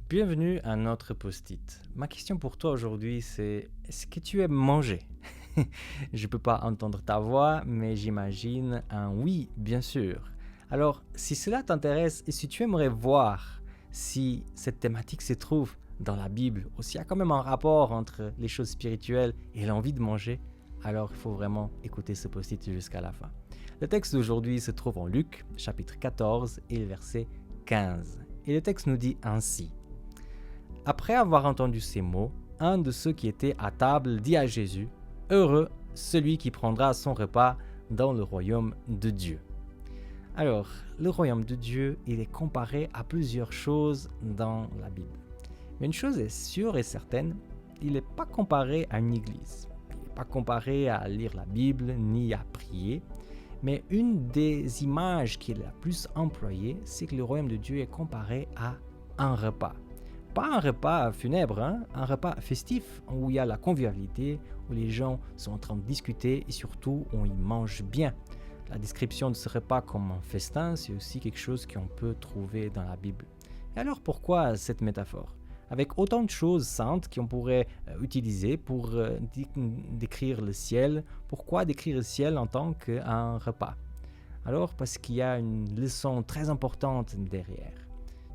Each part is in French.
Bienvenue à notre post-it. Ma question pour toi aujourd'hui, c'est est-ce que tu aimes manger? Je peux pas entendre ta voix, mais j'imagine un oui, bien sûr. Alors, si cela t'intéresse et si tu aimerais voir si cette thématique se trouve dans la Bible ou s'il y a quand même un rapport entre les choses spirituelles et l'envie de manger, alors il faut vraiment écouter ce post-it jusqu'à la fin. Le texte d'aujourd'hui se trouve en Luc, chapitre 14 et le verset 15. Et le texte nous dit ainsi. Après avoir entendu ces mots, un de ceux qui étaient à table dit à Jésus, « Heureux celui qui prendra son repas dans le royaume de Dieu. » Alors, le royaume de Dieu, il est comparé à plusieurs choses dans la Bible. Mais une chose est sûre et certaine, il n'est pas comparé à une église. Il n'est pas comparé à lire la Bible ni à prier. Mais une des images qui est la plus employée, c'est que le royaume de Dieu est comparé à un repas. Pas un repas funèbre, un repas festif où il y a la convivialité, où les gens sont en train de discuter et surtout où ils mangent bien. La description de ce repas comme un festin, c'est aussi quelque chose qu'on peut trouver dans la Bible. Et alors pourquoi cette métaphore? Avec autant de choses saintes qu'on pourrait utiliser pour décrire le ciel, pourquoi décrire le ciel en tant qu'un repas? Alors parce qu'il y a une leçon très importante derrière.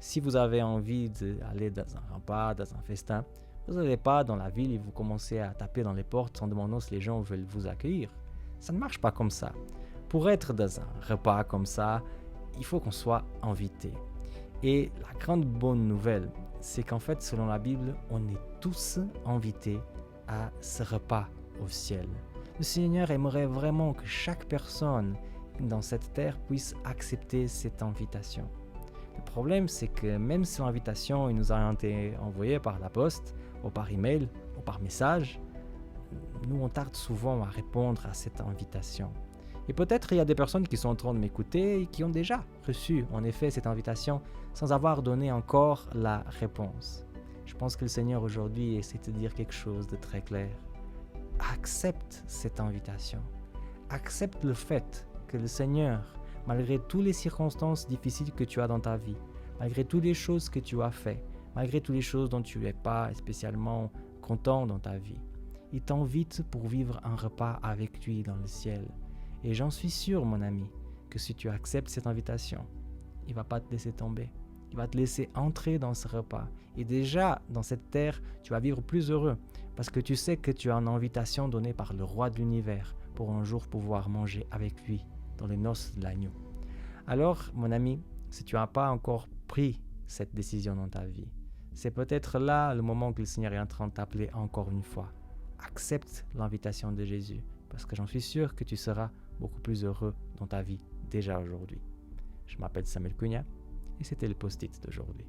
Si vous avez envie d'aller dans un repas, dans un festin, vous n'allez pas dans la ville et vous commencez à taper dans les portes en demandant si les gens veulent vous accueillir. Ça ne marche pas comme ça. Pour être dans un repas comme ça, il faut qu'on soit invité. Et la grande bonne nouvelle, c'est qu'en fait, selon la Bible, on est tous invités à ce repas au ciel. Le Seigneur aimerait vraiment que chaque personne dans cette terre puisse accepter cette invitation. Le problème, c'est que même si l'invitation nous a été envoyée par la poste, ou par email, ou par message, nous on tarde souvent à répondre à cette invitation. Et peut-être il y a des personnes qui sont en train de m'écouter et qui ont déjà reçu en effet cette invitation sans avoir donné encore la réponse. Je pense que le Seigneur aujourd'hui essaie de te dire quelque chose de très clair. Accepte cette invitation. Accepte le fait que le Seigneur, malgré toutes les circonstances difficiles que tu as dans ta vie, malgré toutes les choses que tu as fait, malgré toutes les choses dont tu n'es pas spécialement content dans ta vie, il t'invite pour vivre un repas avec lui dans le ciel. Et j'en suis sûr, mon ami, que si tu acceptes cette invitation, il ne va pas te laisser tomber. Il va te laisser entrer dans ce repas. Et déjà, dans cette terre, tu vas vivre plus heureux parce que tu sais que tu as une invitation donnée par le roi de l'univers pour un jour pouvoir manger avec lui dans les noces de l'agneau. Alors, mon ami, si tu n'as pas encore pris cette décision dans ta vie, c'est peut-être là le moment que le Seigneur est en train de t'appeler encore une fois. Accepte l'invitation de Jésus parce que j'en suis sûr que tu seras beaucoup plus heureux dans ta vie déjà aujourd'hui. Je m'appelle Samuel Cunha et c'était le post-it d'aujourd'hui.